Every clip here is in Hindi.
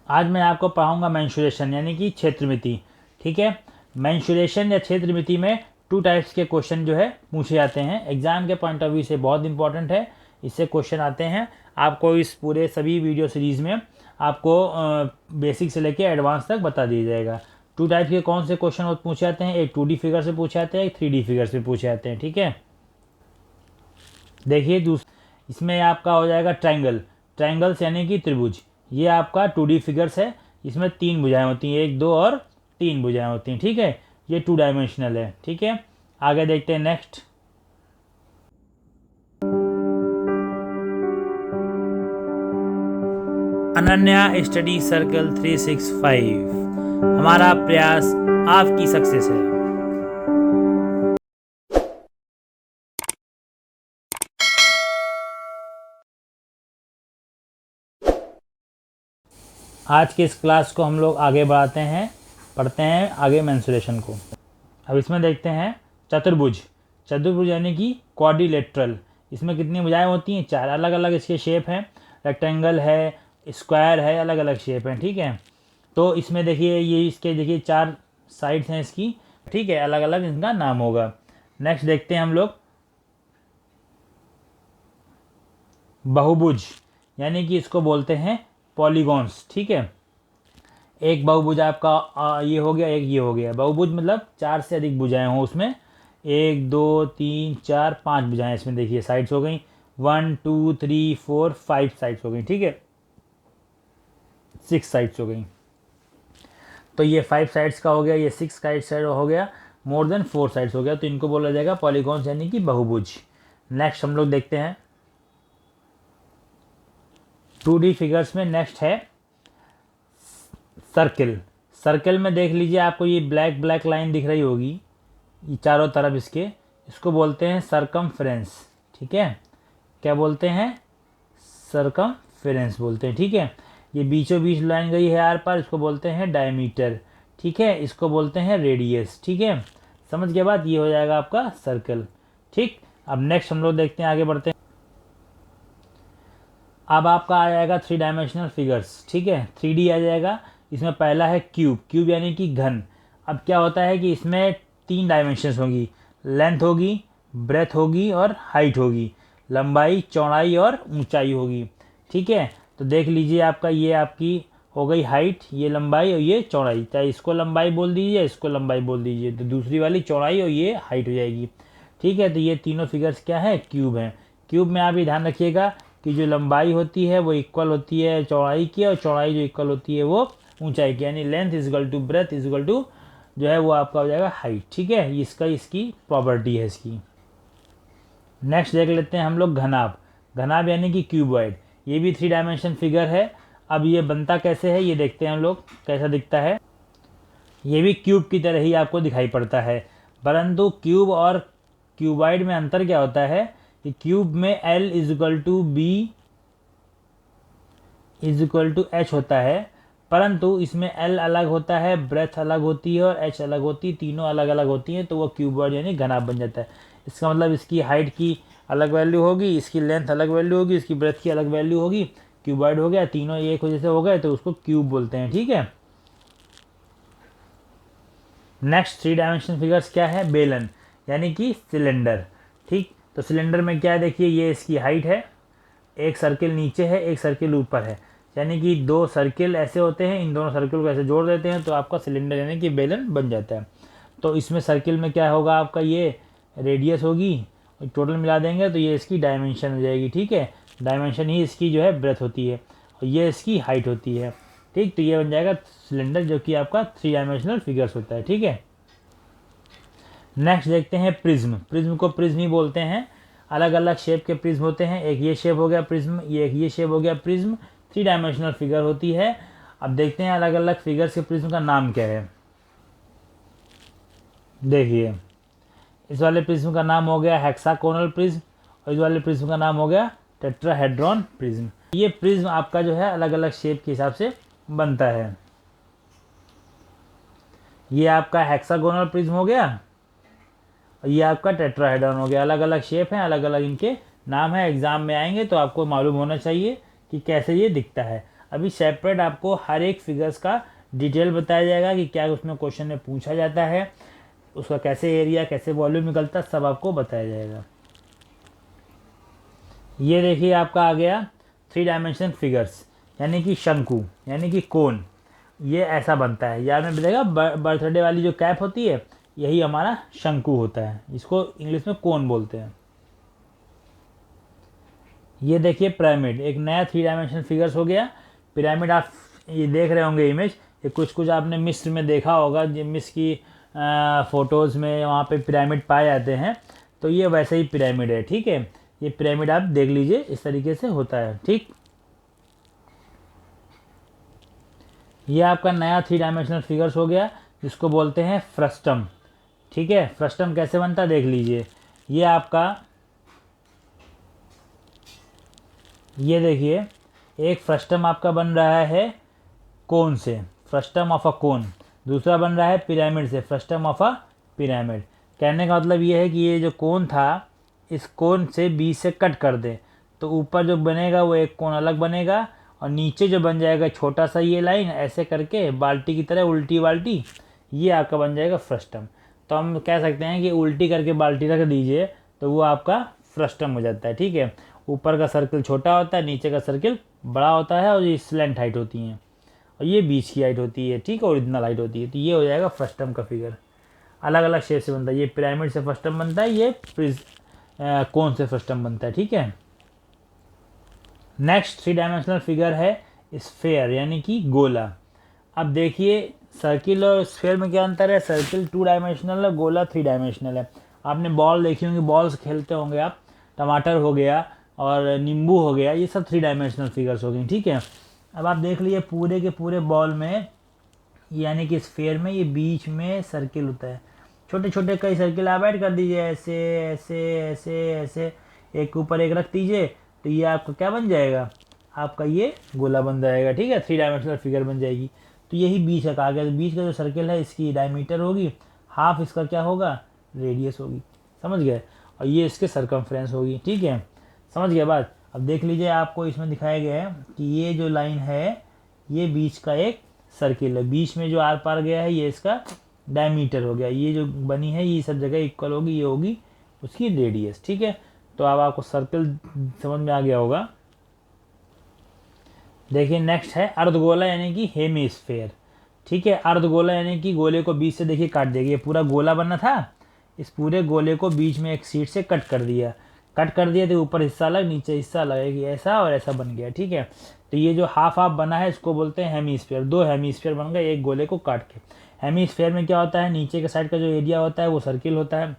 आज मैं आपको पढ़ाऊंगा मेंसुरेशन यानी कि क्षेत्रमिति। ठीक है, मेंसुरेशन या क्षेत्रमिति में 2 टाइप्स के क्वेश्चन जो है पूछे जाते हैं। एग्जाम के पॉइंट ऑफ व्यू से बहुत इंपॉर्टेंट है, इससे क्वेश्चन आते हैं। आपको इस पूरे सभी वीडियो सीरीज़ में आपको बेसिक से लेकर एडवांस तक बता दिया जाएगा। 2 टाइप के कौन से क्वेश्चन पूछे जाते हैं, एक 2D फिगर से पूछे जाते हैं, एक 3D फिगर से पूछे जाते हैं। ठीक है, देखिए इसमें आपका हो जाएगा ट्रायंगल्स यानी कि त्रिभुज। ये आपका 2D फिगर्स है, इसमें 3 भुजाएं होती हैं, 1 2 और 3 भुजाएं होती हैं। ठीक है, ये 2 डायमेंशनल है। ठीक है, आगे देखते हैं नेक्स्ट। अनन्या स्टडी सर्कल 365, हमारा प्रयास आपकी सक्सेस है। आज के इस क्लास को हम लोग आगे बढ़ाते हैं, पढ़ते हैं आगे मेंसुरेशन को। अब इसमें देखते हैं चतुर्भुज यानी कि क्वाड्रिलेटरल। इसमें कितनी भुजाएं होती हैं? 4। अलग अलग इसके शेप हैं, रेक्टेंगल है, स्क्वायर है, अलग अलग शेप हैं। ठीक है, तो इसमें देखिए ये इसके देखिए 4 साइड्स हैं इसकी। ठीक है, अलग अलग इनका नाम होगा। नेक्स्ट देखते हैं हम लोग बहुभुज यानी कि इसको बोलते हैं पॉलीगॉन्स। ठीक है, एक बहुभुज आपका ये हो गया, एक ये हो गया। बहुभुज मतलब 4 से अधिक भुजाएं हो उसमें, 1 2 3 4 5 भुजाएं इसमें। देखिए साइड्स हो गई 1 2 3 4 5 साइड्स हो गई। ठीक है, 6 साइड्स हो गई। तो ये 5 साइड्स का हो गया, ये 6 साइड हो गया, मोर देन 4 साइड्स हो गया, तो इनको बोला जाएगा पॉलीगॉन्स यानी कि बहुभुज। नेक्स्ट हम लोग देखते हैं 2D फिगर्स में। नेक्स्ट है सर्कल में देख लीजिए, आपको ये ब्लैक लाइन दिख रही होगी ये चारों तरफ इसको बोलते हैं सरकमफ्रेंस। ठीक है, क्या बोलते हैं? सरकमफ्रेंस बोलते हैं। ठीक है, ये बीचों बीच लाइन गई है आर पार, इसको बोलते हैं डायमीटर। ठीक है, इसको बोलते हैं रेडियस। ठीक है, समझ के बाद ये हो जाएगा आपका सर्कल। ठीक, अब नेक्स्ट हम लोग देखते हैं, आगे बढ़ते हैं। अब आपका आ जाएगा 3 डायमेंशनल फिगर्स। ठीक है, 3D आ जाएगा। इसमें पहला है क्यूब यानी कि घन। अब क्या होता है कि इसमें 3 डायमेंशंस होगी, लेंथ होगी, ब्रेथ होगी और हाइट होगी। लंबाई, चौड़ाई और ऊंचाई होगी। ठीक है, तो देख लीजिए आपका ये आपकी हो गई हाइट, ये लंबाई और ये चौड़ाई। चाहे इसको लंबाई बोल दीजिए, इसको लंबाई बोल दीजिए, तो दूसरी वाली चौड़ाई और ये हाइट हो जाएगी। ठीक है, तो ये तीनों फिगर्स क्या है? क्यूब हैं। क्यूब में आप ये ध्यान रखिएगा कि जो लंबाई होती है वो इक्वल होती है चौड़ाई की, और चौड़ाई जो इक्वल होती है वो ऊंचाई की, यानी length is equal to breadth is equal to जो है वो आपका हो जाएगा हाइट। ठीक है, इसकी प्रॉपर्टी है इसकी। नेक्स्ट देख लेते हैं हम लोग घनाभ यानी कि क्यूबॉइड। ये भी 3 डायमेंशन फिगर है। अब ये बनता कैसे है ये देखते हैं हम लोग, कैसा दिखता है। ये भी क्यूब की तरह ही आपको दिखाई पड़ता है, परंतु क्यूब और क्यूबॉइड में अंतर क्या होता है कि क्यूब में L is equal to B is equal to H होता है, परंतु इसमें L अलग होता है, ब्रेथ अलग होती है और H अलग होती है, तीनों अलग अलग होती हैं, तो वो क्यूबॉइड यानी घनाभ बन जाता है। इसका मतलब इसकी हाइट की अलग वैल्यू होगी, इसकी लेंथ अलग वैल्यू होगी, इसकी ब्रेथ की अलग वैल्यू होगी, क्यूबॉइड हो गया। तीनों एक वजह से हो गए तो उसको क्यूब बोलते हैं। ठीक है, नेक्स्ट 3 डायमेंशन फिगर्स क्या है? बेलन यानी कि सिलेंडर। ठीक, तो सिलेंडर में क्या है, देखिए ये इसकी हाइट है, एक सर्किल नीचे है, एक सर्किल ऊपर है, यानी कि 2 सर्किल ऐसे होते हैं, इन दोनों सर्किल को ऐसे जोड़ देते हैं तो आपका सिलेंडर यानी कि बेलन बन जाता है। तो इसमें सर्किल में क्या होगा आपका, ये रेडियस होगी, टोटल मिला देंगे तो ये इसकी डायमेंशन हो जाएगी। ठीक है, डायमेंशन ही इसकी जो है ब्रेथ होती है और ये इसकी हाइट होती है। ठीक, तो ये बन जाएगा सिलेंडर जो कि आपका 3 डायमेंशनल फिगर्स होता है। ठीक है, नेक्स्ट देखते हैं प्रिज्म को प्रिज्म ही बोलते हैं। अलग अलग शेप के प्रिज्म होते हैं, एक ये शेप हो गया प्रिज्म, ये शेप हो गया प्रिज्म। 3 डायमेंशनल फिगर होती है। अब देखते हैं अलग अलग फिगर्स के प्रिज्म का नाम क्या है। देखिए इस वाले प्रिज्म का नाम हो गया हेक्साकोनल प्रिज्म और इस वाले प्रिज्म का नाम हो गया टेट्राहेड्रॉन प्रिज्म। ये प्रिज्म आपका जो है अलग अलग शेप के हिसाब से बनता है। ये आपका हेक्सागोनल प्रिज्म हो गया और ये आपका टेट्राहेड्रॉन हो गया। अलग अलग शेप हैं, अलग अलग इनके नाम है। एग्जाम में आएंगे तो आपको मालूम होना चाहिए कि कैसे ये दिखता है। अभी सेपरेट आपको हर एक फिगर्स का डिटेल बताया जाएगा कि क्या उसमें क्वेश्चन में पूछा जाता है, उसका कैसे एरिया कैसे वॉल्यूम निकलता है, सब आपको बताया जाएगा। ये देखिए आपका आ गया 3 डायमेंशन फिगर्स, यानी कि शंकु यानी कि कोन, ये ऐसा बनता है। याद में बताएगा बर्थडे वाली जो कैप होती है यही हमारा शंकु होता है, इसको इंग्लिश में कोन बोलते हैं। ये देखिए पिरामिड, एक नया 3 डायमेंशन फिगर्स हो गया। पिरामिड आप ये देख रहे होंगे इमेज, ये कुछ आपने मिस्र में देखा होगा, जो मिस्र की फ़ोटोज़ में वहाँ पे पिरामिड पाए जाते हैं, तो ये वैसे ही पिरामिड है। ठीक है, ये पिरामिड आप देख लीजिए इस तरीके से होता है। ठीक, ये आपका नया 3 डायमेंशनल फिगर्स हो गया जिसको बोलते हैं फ्रस्टम। ठीक है, फ्रस्टम कैसे बनता है देख लीजिए। ये आपका, ये देखिए एक फ्रस्टम आपका बन रहा है कोन से, फ्रस्टम ऑफ अ कोन। दूसरा बन रहा है पिरामिड से, फ्रस्टम ऑफ अ पिरामिड। कहने का मतलब ये है कि ये जो कोन था, इस कोन से बीच से कट कर दें तो ऊपर जो बनेगा वो एक कोन अलग बनेगा, और नीचे जो बन जाएगा छोटा सा ये लाइन ऐसे करके बाल्टी की तरह उल्टी बाल्टी, ये आपका बन जाएगा फ्रस्टम। तो हम कह सकते हैं कि उल्टी करके बाल्टी रख दीजिए तो वो आपका फ्रस्टम हो जाता है। ठीक है, ऊपर का सर्किल छोटा होता है, नीचे का सर्किल बड़ा होता है, और ये स्लेंट हाइट होती हैं, और ये बीच की हाइट होती है। ठीक है, ओरिजिनल हाइट होती है। तो ये हो जाएगा फ्रस्टम का फिगर। अलग अलग शेप से बनता है, ये पिरामिड से फ्रस्टम बनता है, ये कोन से फ्रस्टम बनता है। ठीक है, नेक्स्ट 3 डायमेंशनल फिगर है स्फेयर यानी कि गोला। अब देखिए सर्किल और स्फेयर में क्या अंतर है। सर्किल 2 डायमेंशनल है, गोला 3 डायमेंशनल है। आपने बॉल देखी होंगी, बॉल्स खेलते होंगे आप, टमाटर हो गया और नींबू हो गया, ये सब 3 डायमेंशनल फिगर्स हो गई। ठीक है, अब आप देख लीजिए पूरे के पूरे बॉल में यानी कि स्फेयर में ये बीच में सर्किल होता है, छोटे छोटे कई सर्किल आप ऐड कर दीजिए, ऐसे ऐसे ऐसे ऐसे, एक ऊपर एक रख दीजिए, तो ये आपका क्या बन जाएगा, आपका ये गोला बन जाएगा। ठीक है, 3 डायमेंशनल फिगर बन जाएगी। तो यही बीच का कहा गया, बीच का जो सर्किल है इसकी डायमीटर होगी, हाफ इसका क्या होगा, रेडियस होगी। समझ गए, और ये इसके सरकमफ्रेंस होगी। ठीक है, समझ गए बात। अब देख लीजिए आपको इसमें दिखाया गया है कि ये जो लाइन है ये बीच का एक सर्किल है, बीच में जो आर पार गया है ये इसका डायमीटर हो गया, ये जो बनी है ये सब जगह इक्वल होगी, ये होगी उसकी रेडियस। ठीक है, तो अब आपको सर्किल समझ में आ गया होगा। देखिए नेक्स्ट है अर्धगोला यानी कि हेमीस्फेयर। ठीक है, अर्धगोला यानी कि गोले को बीच से देखिए काट देगी, ये पूरा गोला बनना था, इस पूरे गोले को बीच में एक शीट से कट कर दिया, तो ऊपर हिस्सा अलग नीचे हिस्सा अलग, ऐसा और ऐसा बन गया। ठीक है, तो ये जो हाफ हाफ बना है इसको बोलते हैं हेमीस्फेयर। 2 हेमीस्फेयर बन गए एक गोले को काट के। हेमीस्फेयर में क्या होता है, नीचे के साइड का जो एरिया होता है वो सर्किल होता है,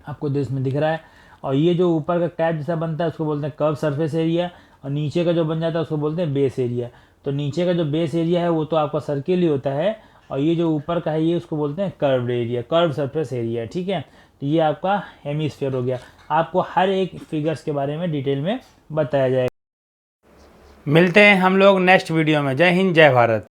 आपको देश में दिख रहा है, और ये जो ऊपर का कैप जैसा बनता है उसको बोलते हैं कर्व सरफेस एरिया, और नीचे का जो बन जाता है उसको बोलते हैं बेस एरिया। तो नीचे का जो बेस एरिया है वो तो आपका सर्किल ही होता है, और ये जो ऊपर का है ये उसको बोलते हैं curved area, curve surface area. ठीक है, तो ये आपका हेमीस्फेयर हो गया। आपको हर एक फिगर्स के बारे में डिटेल में बताया जाएगा। मिलते हैं हम लोग नेक्स्ट वीडियो में। जय हिंद, जय भारत।